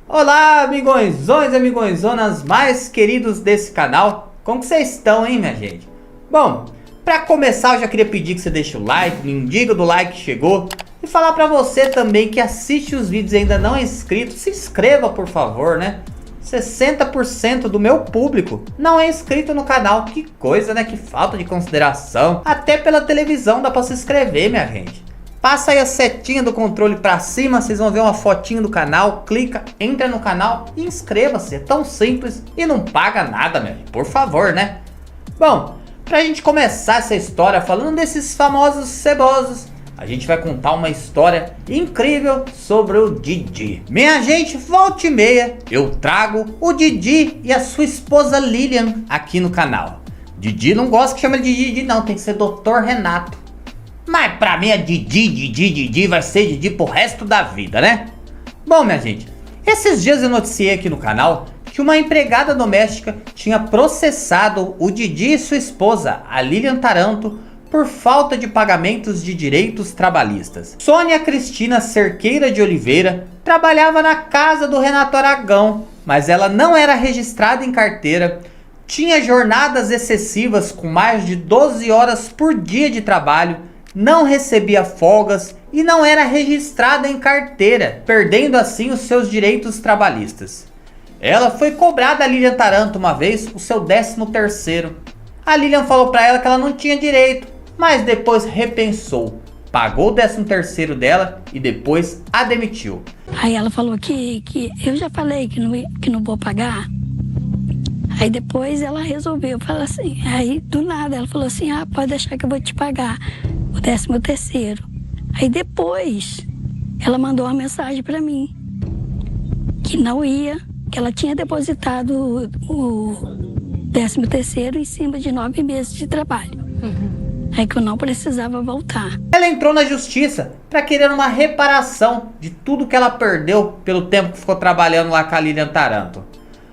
Olá, amigõezões e amigõezonas mais queridos desse canal. Como que vocês estão, hein, minha gente? Bom, pra começar eu já queria pedir que você deixe o like, me indica do like que chegou. E falar pra você também que assiste os vídeos e ainda não é inscrito, se inscreva por favor, né? 60% do meu público não é inscrito no canal. Que coisa, né? Que falta de consideração. Até pela televisão dá pra se inscrever, minha gente. Passa aí a setinha do controle pra cima, vocês vão ver uma fotinha do canal, clica, entra no canal e inscreva-se. É tão simples e não paga nada, meu, por favor, né? Bom, pra gente começar essa história falando desses famosos cebosos, a gente vai contar uma história incrível sobre o Didi. Minha gente, volta e meia, eu trago o Didi e a sua esposa Lilian aqui no canal. Didi não gosta que chame ele de Didi não, tem que ser Dr. Renato. Mas pra mim é Didi, vai ser Didi pro resto da vida, né? Bom, minha gente, esses dias eu noticiei aqui no canal que uma empregada doméstica tinha processado o Didi e sua esposa, a Lilian Taranto, por falta de pagamentos de direitos trabalhistas. Sônia Cristina Cerqueira de Oliveira trabalhava na casa do Renato Aragão, mas ela não era registrada em carteira, tinha jornadas excessivas com mais de 12 horas por dia de trabalho, não recebia folgas e não era registrada em carteira, perdendo assim os seus direitos trabalhistas. Ela foi cobrada a Lilian Taranto uma vez o seu 13º. A Lilian falou para ela que ela não tinha direito, mas depois repensou, pagou o 13º dela e depois a demitiu. Aí ela falou que eu já falei que não vou pagar. Aí depois ela resolveu, falar assim, aí do nada ela falou assim, pode deixar que eu vou te pagar o 13º. Aí depois ela mandou uma mensagem para mim, que não ia, que ela tinha depositado o 13º em cima de 9 meses de trabalho. Aí que eu não precisava voltar. Ela entrou na justiça para querer uma reparação de tudo que ela perdeu pelo tempo que ficou trabalhando lá com a Lilian Taranto.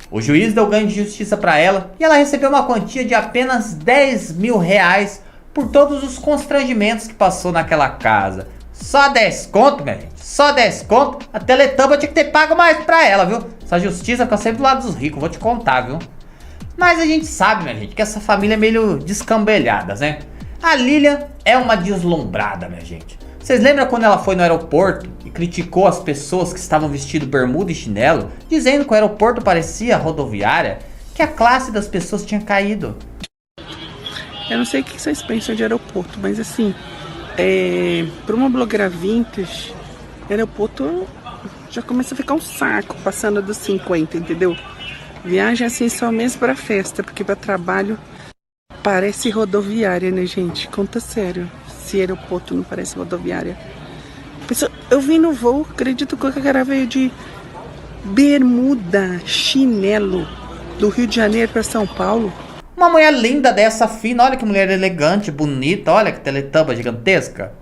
O juiz deu ganho de justiça para ela e ela recebeu uma quantia de apenas 10 mil reais por todos os constrangimentos que passou naquela casa. Só 10 conto, minha gente, só 10 conto. A Teletubba tinha que ter pago mais pra ela, viu? Essa justiça fica sempre do lado dos ricos, vou te contar, viu? Mas a gente sabe, minha gente, que essa família é meio descambelhada, né? A Lilian é uma deslumbrada, minha gente. Vocês lembram quando ela foi no aeroporto e criticou as pessoas que estavam vestindo bermuda e chinelo, dizendo que o aeroporto parecia rodoviária, que a classe das pessoas tinha caído? Eu não sei o que vocês pensam de aeroporto, mas assim, para uma blogueira vintage, aeroporto já começa a ficar um saco, passando dos 50, entendeu? Viagem assim só mesmo para festa, porque para trabalho parece rodoviária, né, gente? Conta sério, se aeroporto não parece rodoviária. Eu vim no voo, acredito que o cara veio de bermuda, chinelo, do Rio de Janeiro para São Paulo. Uma mulher linda dessa, fina, olha que mulher elegante, bonita, olha que Teletubba gigantesca.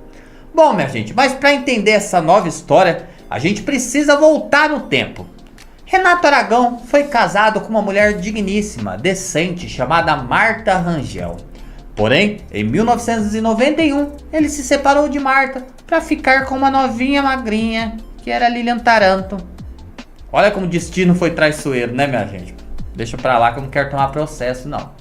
Bom, minha gente, mas para entender essa nova história, a gente precisa voltar no tempo. Renato Aragão foi casado com uma mulher digníssima, decente, chamada Marta Rangel. Porém, em 1991, ele se separou de Marta para ficar com uma novinha magrinha, que era Lilian Taranto. Olha como o destino foi traiçoeiro, né, minha gente? Deixa pra lá que eu não quero tomar processo, não.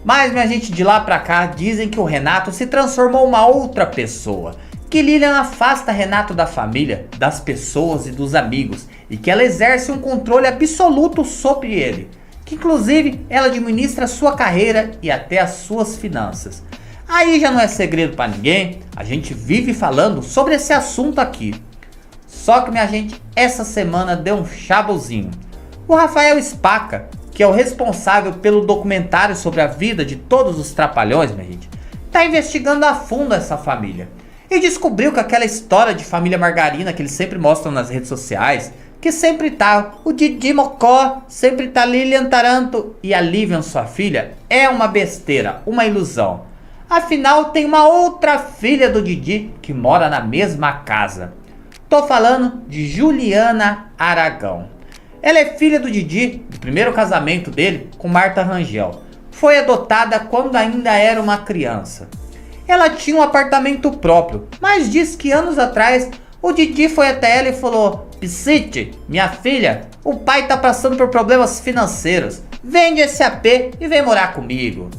Mas, minha gente, de lá pra cá, dizem que o Renato se transformou em uma outra pessoa. Que Lilian afasta Renato da família, das pessoas e dos amigos. E que ela exerce um controle absoluto sobre ele. Que, inclusive, ela administra a sua carreira e até as suas finanças. Aí já não é segredo pra ninguém. A gente vive falando sobre esse assunto aqui. Só que, minha gente, essa semana deu um chabuzinho. O Rafael Spaca, que é o responsável pelo documentário sobre a vida de todos os trapalhões, minha gente, tá investigando a fundo essa família. E descobriu que aquela história de família margarina que eles sempre mostram nas redes sociais, que sempre tá o Didi Mocó, sempre tá Lilian Taranto e a Lívia, sua filha, é uma besteira, uma ilusão. Afinal, tem uma outra filha do Didi que mora na mesma casa. Tô falando de Juliana Aragão. Ela é filha do Didi, do primeiro casamento dele com Marta Rangel. Foi adotada quando ainda era uma criança. Ela tinha um apartamento próprio, mas diz que anos atrás o Didi foi até ela e falou: Piscite, minha filha, o pai tá passando por problemas financeiros. Vende esse AP e vem morar comigo.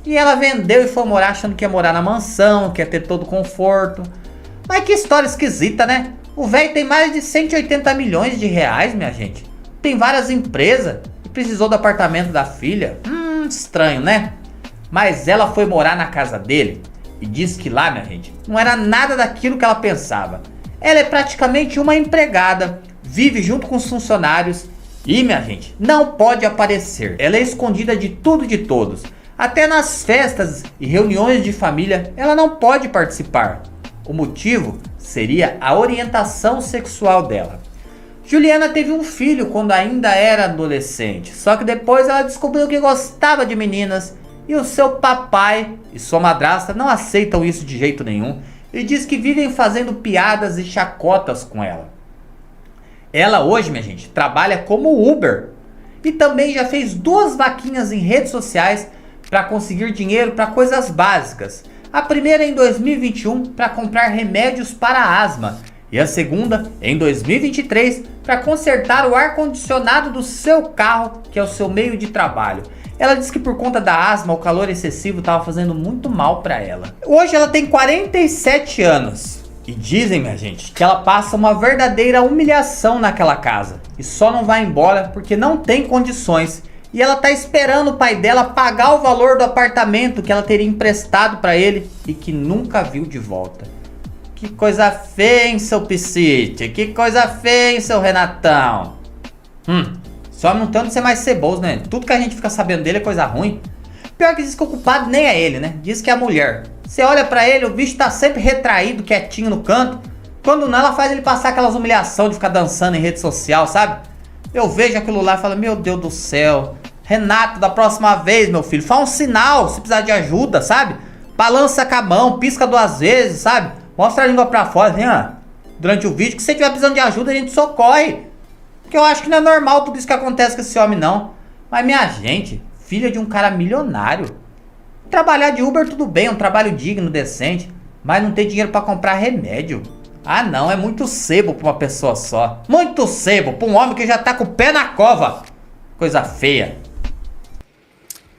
E ela vendeu e foi morar achando que ia morar na mansão, que ia ter todo conforto. Mas que história esquisita, né? O velho tem mais de 180 milhões de reais, minha gente. Tem várias empresas e precisou do apartamento da filha. Estranho, né? Mas ela foi morar na casa dele e disse que lá, minha gente, não era nada daquilo que ela pensava. Ela é praticamente uma empregada, vive junto com os funcionários e, minha gente, não pode aparecer. Ela é escondida de tudo e de todos. Até nas festas e reuniões de família ela não pode participar. O motivo seria a orientação sexual dela. Juliana teve um filho quando ainda era adolescente, só que depois ela descobriu que gostava de meninas e o seu papai e sua madrasta não aceitam isso de jeito nenhum e diz que vivem fazendo piadas e chacotas com ela. Ela hoje, minha gente, trabalha como Uber e também já fez 2 vaquinhas em redes sociais para conseguir dinheiro para coisas básicas. A primeira em 2021 para comprar remédios para asma e a segunda em 2023 para consertar o ar-condicionado do seu carro, que é o seu meio de trabalho. Ela disse que por conta da asma, o calor excessivo estava fazendo muito mal para ela. Hoje ela tem 47 anos e dizem, minha gente, que ela passa uma verdadeira humilhação naquela casa e só não vai embora porque não tem condições. E ela tá esperando o pai dela pagar o valor do apartamento que ela teria emprestado para ele e que nunca viu de volta. Que coisa feia, hein, seu Piscite? Que coisa feia, hein, seu Renatão? Esse homem não tem onde ser mais ceboso, né? Tudo que a gente fica sabendo dele é coisa ruim. Pior que diz que o culpado nem é ele, né? Diz que é a mulher. Você olha pra ele, o bicho tá sempre retraído, quietinho no canto. Quando não, ela faz ele passar aquelas humilhações de ficar dançando em rede social, sabe? Eu vejo aquilo lá e falo, meu Deus do céu. Renato, da próxima vez, meu filho, faz um sinal se precisar de ajuda, sabe? Balança com a mão, pisca 2 vezes, sabe? Mostra a língua pra fora, assim, ó. Durante o vídeo, que se você tiver precisando de ajuda, a gente socorre. Porque eu acho que não é normal tudo isso que acontece com esse homem, não. Mas, minha gente, filha de um cara milionário. Trabalhar de Uber tudo bem, um trabalho digno, decente. Mas não ter dinheiro pra comprar remédio. Ah, não, é muito sebo pra uma pessoa só. Muito sebo pra um homem que já tá com o pé na cova. Coisa feia.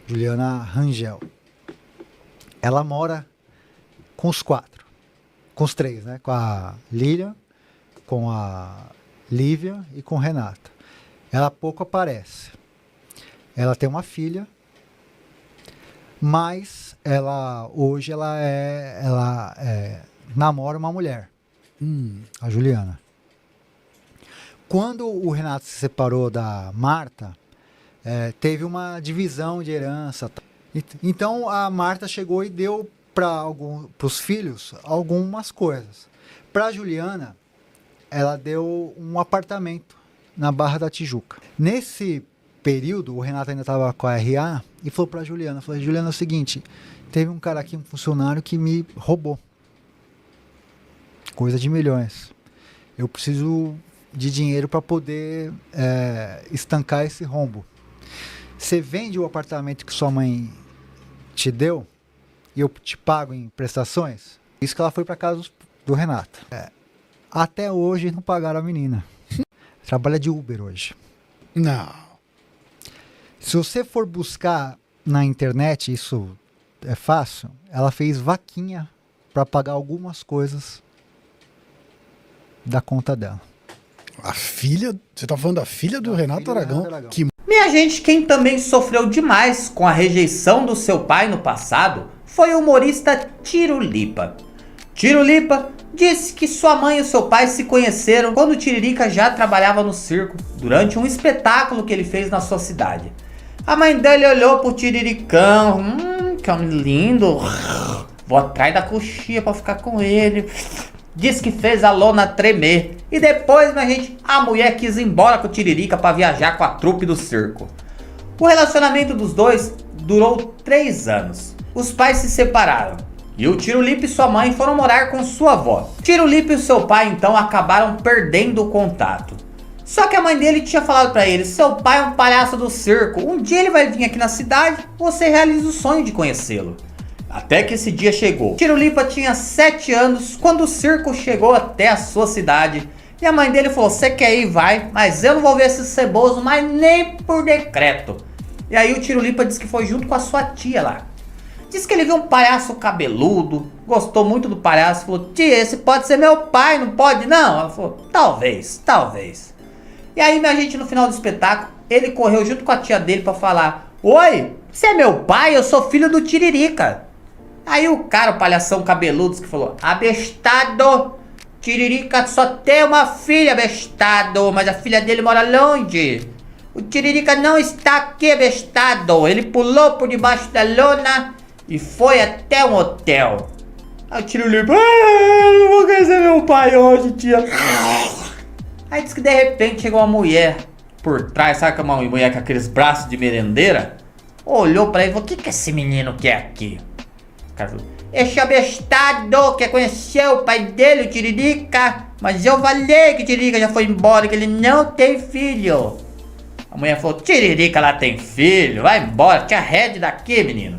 Juliana Rangel. Ela mora com os 4. Com os 3, né? Com a Lilian, com a Lívia e com o Renato. Ela pouco aparece. Ela tem uma filha, mas hoje ela namora uma mulher. A Juliana. Os o Renato se separou da Marta, teve uma divisão de herança. Então a Marta chegou e deu para os filhos algumas coisas. Para a Juliana, ela deu um apartamento na Barra da Tijuca. Nesse período, o Renato ainda estava com a RA e falou para a Juliana, Juliana, é o seguinte, teve um cara aqui, um funcionário que me roubou. Coisa de milhões. Eu preciso de dinheiro para poder estancar esse rombo. Você vende o apartamento que sua mãe te deu e eu te pago em prestações? Isso que ela foi para casa do Renato. Até hoje não pagaram a menina. Trabalha de Uber hoje. Não. Se você for buscar na internet, isso é fácil, ela fez vaquinha para pagar algumas coisas da conta dela. A filha? Você tá falando da filha do Renato Aragão? Que... Minha gente, quem também sofreu demais com a rejeição do seu pai no passado foi o humorista Tirolipa. Tirolipa disse que sua mãe e seu pai se conheceram quando o Tiririca já trabalhava no circo, durante um espetáculo que ele fez na sua cidade. A mãe dele olhou pro Tiriricão, que homem lindo, vou atrás da coxinha pra ficar com ele. Diz que fez a lona tremer. E depois, minha gente, a mulher quis ir embora com o Tiririca pra viajar com a trupe do circo. O relacionamento dos dois durou 3 anos. Os pais se separaram e o Tirolipa e sua mãe foram morar com sua avó. Tirolipa e seu pai então acabaram perdendo o contato. Só que a mãe dele tinha falado pra ele, seu pai é um palhaço do circo, um dia ele vai vir aqui na cidade, você realiza o sonho de conhecê-lo. Até que esse dia chegou. Tirolipa tinha 7 anos quando o circo chegou até a sua cidade E a mãe dele falou, você quer ir, vai, mas eu não vou ver esse ceboso, mas nem por decreto. E aí o Tirulipa disse que foi junto com a sua tia lá. Disse que ele viu um palhaço cabeludo, gostou muito do palhaço, falou, tia, esse pode ser meu pai, não pode não? Ela falou, talvez, talvez. E aí, minha gente, no final do espetáculo, ele correu junto com a tia dele pra falar, oi, você é meu pai? Eu sou filho do Tiririca. Aí o cara, o palhação cabeludo, que falou, abestado, Tiririca só tem uma filha, abestado, mas a filha dele mora longe. O Tiririca não está aqui, abestado. Ele pulou por debaixo da lona e foi até um hotel. Aí o Tiririca, eu não vou conhecer meu pai hoje, tia. Aí disse que de repente chegou uma mulher por trás, sabe que é uma mulher com aqueles braços de merendeira? Olhou pra ele e falou, o que esse menino quer aqui? O cara falou, esse abestado quer conhecer o pai dele, o Tiririca, mas eu falei que o Tiririca já foi embora, que ele não tem filho. A mulher falou, Tiririca lá tem filho, vai embora, te arrede daqui, menino.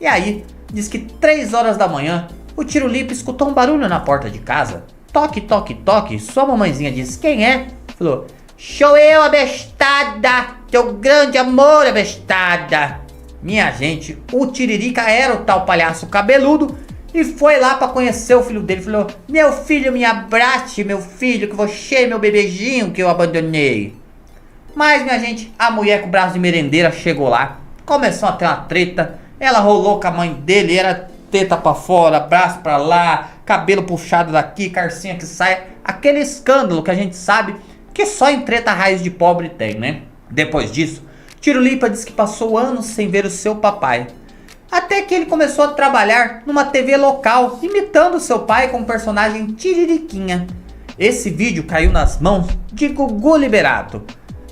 E aí, diz que 3 horas da manhã, o Tirulipa escutou um barulho na porta de casa. Toque, toque, toque, sua mamãezinha disse, quem é? Falou, sou eu, abestada, teu grande amor, abestada. Minha gente, o Tiririca era o tal palhaço cabeludo e foi lá pra conhecer o filho dele. Falou, meu filho, me abrace, meu filho, que você é meu bebezinho que eu abandonei. Mas, minha gente, a mulher com o braço de merendeira chegou lá, começou a ter uma treta, ela rolou com a mãe dele, era teta pra fora, braço pra lá, cabelo puxado daqui, carcinha que sai, aquele escândalo que a gente sabe que só em treta raiz de pobre tem, né? Depois disso, Tirulipa disse que passou anos sem ver o seu papai, até que ele começou a trabalhar numa TV local, imitando seu pai com o personagem Tiririquinha. Esse vídeo caiu nas mãos de Gugu Liberato.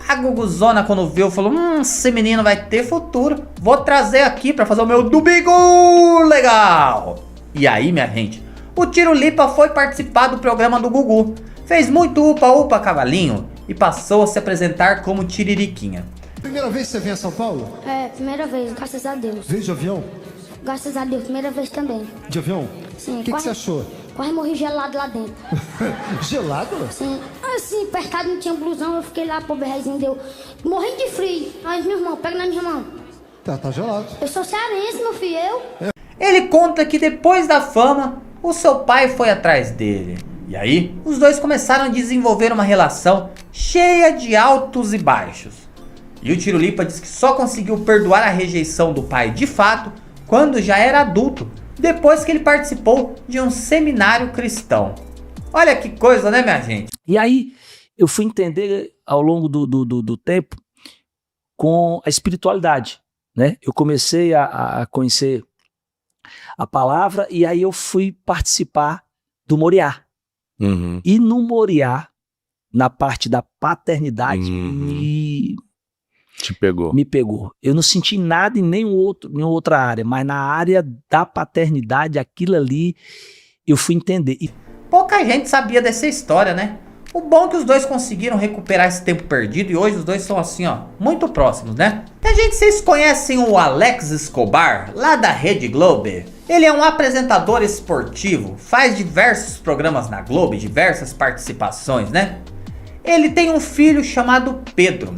A Guguzona, quando viu, falou, esse menino vai ter futuro, vou trazer aqui pra fazer o meu Dubigu legal. E aí, minha gente, o Tirulipa foi participar do programa do Gugu, fez muito upa-upa cavalinho e passou a se apresentar como Tiririquinha. Primeira vez que você vem a São Paulo? É, primeira vez, graças a Deus. Veio de avião? Graças a Deus, primeira vez também. De avião? Sim. O que você achou? Quase morri gelado lá dentro. Gelado? Sim. Assim, percado, não tinha blusão, eu fiquei lá, pobre rezinho, deu morrendo de frio. Aí, meu irmão, pega na minha mão. Tá gelado. Eu sou cearense, meu filho, eu. Ele conta que depois da fama, o seu pai foi atrás dele. E aí, os dois começaram a desenvolver uma relação cheia de altos e baixos. E o Tirulipa diz que só conseguiu perdoar a rejeição do pai de fato quando já era adulto, depois que ele participou de um seminário cristão. Olha que coisa, né, minha gente? E aí eu fui entender ao longo do tempo com a espiritualidade, né? Eu comecei a conhecer a palavra e aí eu fui participar do Moriá. Uhum. E no Moriá, na parte da paternidade, Te pegou. me pegou. Eu não senti nada em nenhuma outra área, mas na área da paternidade, aquilo ali, eu fui entender. E Pouca gente sabia dessa história, né? O bom é que os dois conseguiram recuperar esse tempo perdido e hoje os dois são assim, ó, muito próximos, né? E a gente, vocês conhecem o Alex Escobar, lá da Rede Globo? Ele é um apresentador esportivo, faz diversos programas na Globo, diversas participações, né? Ele tem um filho chamado Pedro.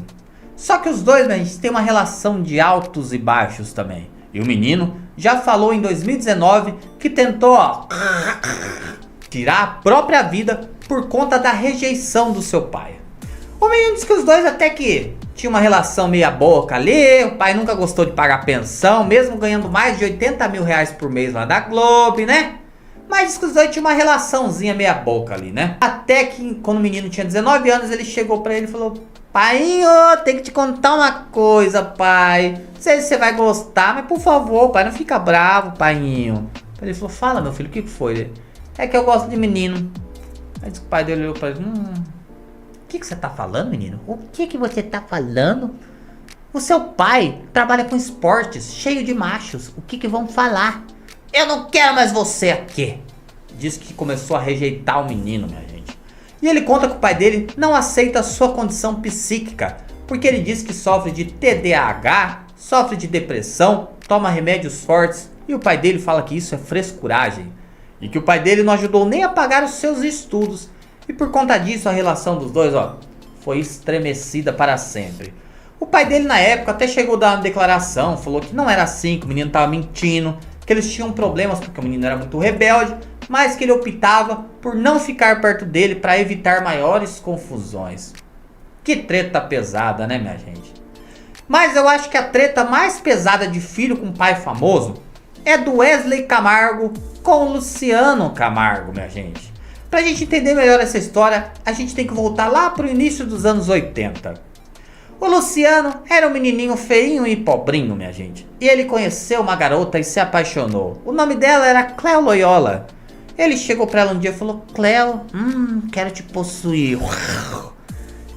Só que os dois, né, têm uma relação de altos e baixos também. E o menino já falou em 2019 que tentou, ó, tirar a própria vida por conta da rejeição do seu pai. O menino disse que os dois até que tinham uma relação meia boca ali, o pai nunca gostou de pagar pensão, mesmo ganhando mais de 80 mil reais por mês lá da Globo, né? Mas diz que os dois tinham uma relaçãozinha meia boca ali, né? Até que quando o menino tinha 19 anos, ele chegou pra ele e falou: Painho, tem que te contar uma coisa, pai. Não sei se você vai gostar, mas por favor, pai, não fica bravo, painho. Ele falou: fala, meu filho, o que foi? É que eu gosto de menino. Aí disse que o pai dele olhou pra ele: o que você tá falando, menino? O que você tá falando? O seu pai trabalha com esportes, cheio de machos. O que vão falar? Eu não quero mais você aqui. Diz que começou a rejeitar o menino, minha gente. E ele conta que o pai dele não aceita a sua condição psíquica, porque ele diz que sofre de TDAH, sofre de depressão, toma remédios fortes, e o pai dele fala que isso é frescuragem. E que o pai dele não ajudou nem a pagar os seus estudos. E por conta disso a relação dos dois, ó, foi estremecida para sempre. O pai dele na época até chegou a dar uma declaração, falou que não era assim, que o menino tava mentindo, que eles tinham problemas porque o menino era muito rebelde, mas que ele optava por não ficar perto dele para evitar maiores confusões. Que treta pesada, né, minha gente? Mas eu acho que a treta mais pesada de filho com pai famoso é do Wesley Camargo com o Luciano Camargo, minha gente. Pra gente entender melhor essa história, a gente tem que voltar lá pro início dos anos 80. O Luciano era um menininho feinho e pobrinho, minha gente. E ele conheceu uma garota e se apaixonou. O nome dela era Cleo Loyola. Ele chegou pra ela um dia e falou: Cleo, quero te possuir.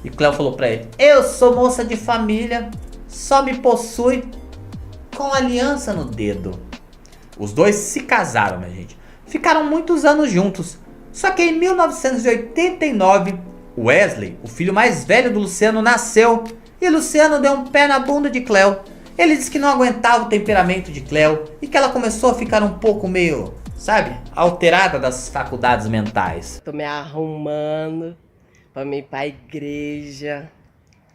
E Cleo falou pra ele: eu sou moça de família, só me possui com aliança no dedo. Os dois se casaram, minha gente. Ficaram muitos anos juntos. Só que em 1989, Wesley, o filho mais velho do Luciano, nasceu. E Luciano deu um pé na bunda de Cleo. Ele disse que não aguentava o temperamento de Cleo e que ela começou a ficar um pouco meio, sabe, alterada das faculdades mentais. Tô me arrumando pra me ir pra igreja.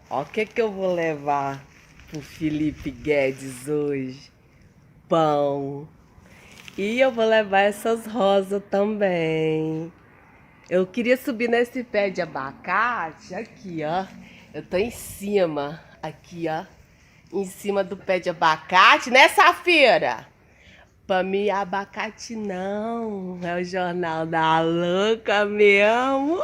Ó, o que eu vou levar pro Felipe Guedes hoje? Pão. E eu vou levar essas rosas também. Eu queria subir nesse pé de abacate, aqui, ó. Eu tô em cima, aqui, ó. Em cima do pé de abacate, né, Safira? Pra mim, abacate não. É o jornal da louca mesmo.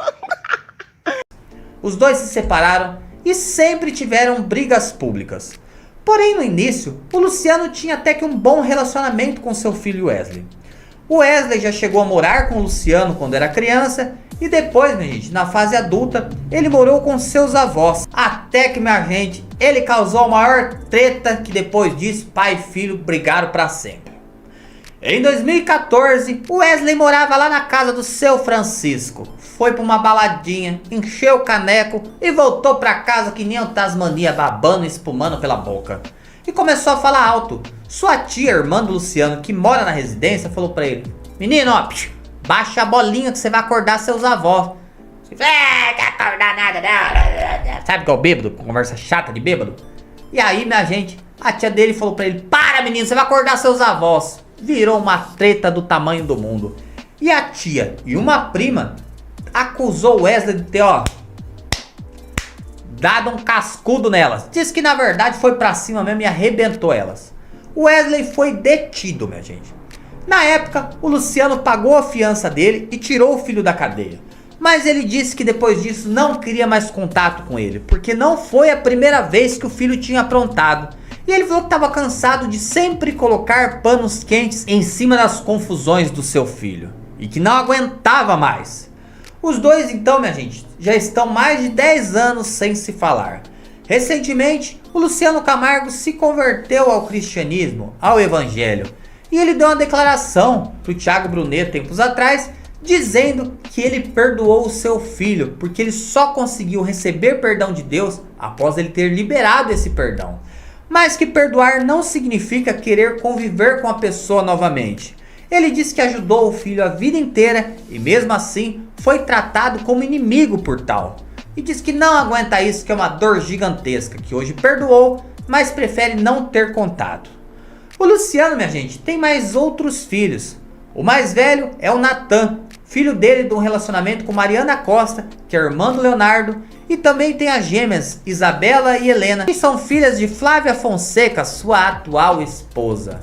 Os dois se separaram e sempre tiveram brigas públicas. Porém, no início, o Luciano tinha até que um bom relacionamento com seu filho Wesley. O Wesley já chegou a morar com o Luciano quando era criança e depois, minha gente, na fase adulta, ele morou com seus avós. Até que, minha gente, ele causou a maior treta que depois disso, pai e filho brigaram pra sempre. Em 2014, o Wesley morava lá na casa do seu Francisco. Foi pra uma baladinha, encheu o caneco e voltou pra casa que nem um Tasmania babando e espumando pela boca. E começou a falar alto. Sua tia, irmã do Luciano, que mora na residência, falou pra ele: menino, ó, baixa a bolinha que você vai acordar seus avós. Quer acordar nada não. Sabe que é o bêbado? Conversa chata de bêbado. E aí, minha gente, a tia dele falou pra ele: para, menino, você vai acordar seus avós. Virou uma treta do tamanho do mundo. E a tia e uma prima acusou o Wesley de ter, ó, dado um cascudo nelas. Diz que na verdade foi pra cima mesmo e arrebentou elas. O Wesley foi detido, minha gente. Na época, o Luciano pagou a fiança dele e tirou o filho da cadeia. Mas ele disse que depois disso não queria mais contato com ele, porque não foi a primeira vez que o filho tinha aprontado. E ele falou que estava cansado de sempre colocar panos quentes em cima das confusões do seu filho. E que não aguentava mais. Os dois então, minha gente, já estão mais de 10 anos sem se falar. Recentemente, o Luciano Camargo se converteu ao cristianismo, ao evangelho. E ele deu uma declaração pro Thiago Brunet tempos atrás, dizendo que ele perdoou o seu filho, porque ele só conseguiu receber perdão de Deus após ele ter liberado esse perdão. Mas que perdoar não significa querer conviver com a pessoa novamente. Ele disse que ajudou o filho a vida inteira e mesmo assim foi tratado como inimigo por tal. E diz que não aguenta isso, que é uma dor gigantesca, que hoje perdoou, mas prefere não ter contato. O Luciano, minha gente, tem mais outros filhos. O mais velho é o Natan, filho dele de um relacionamento com Mariana Costa, que é irmã do Leonardo, e também tem as gêmeas Isabela e Helena, que são filhas de Flávia Fonseca, sua atual esposa.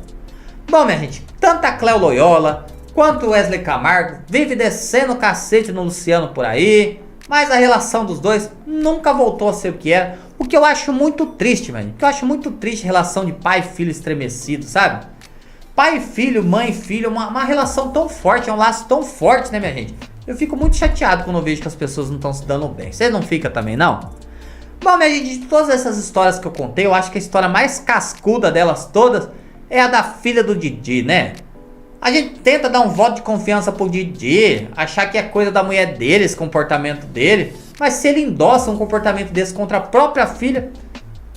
Bom, minha gente, tanto a Cleo Loyola quanto o Wesley Camargo vive descendo o cacete no Luciano por aí, mas a relação dos dois nunca voltou a ser o que era, o que eu acho muito triste, mano. Eu acho muito triste a relação de pai e filho estremecido, sabe? Pai e filho, mãe e filho, uma relação tão forte, é um laço tão forte, né, minha gente? Eu fico muito chateado quando eu vejo que as pessoas não estão se dando bem. Vocês não ficam também, não? Bom, minha gente, de todas essas histórias que eu contei, eu acho que a história mais cascuda delas todas é a da filha do Didi, né? A gente tenta dar um voto de confiança pro Didi, achar que é coisa da mulher dele, esse comportamento dele. Mas se ele endossa um comportamento desse contra a própria filha,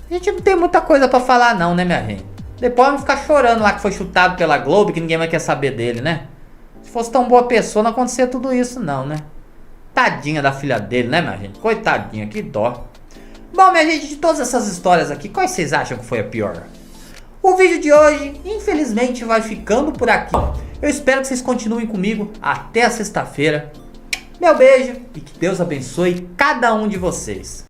a gente não tem muita coisa pra falar não, né, minha gente? Depois vamos ficar chorando lá que foi chutado pela Globo, que ninguém mais quer saber dele, né? Se fosse tão boa pessoa, não acontecia tudo isso não, né? Tadinha da filha dele, né, minha gente? Coitadinha, que dó. Bom, minha gente, de todas essas histórias aqui, quais vocês acham que foi a pior? O vídeo de hoje, infelizmente, vai ficando por aqui. Eu espero que vocês continuem comigo até a sexta-feira. Meu beijo e que Deus abençoe cada um de vocês.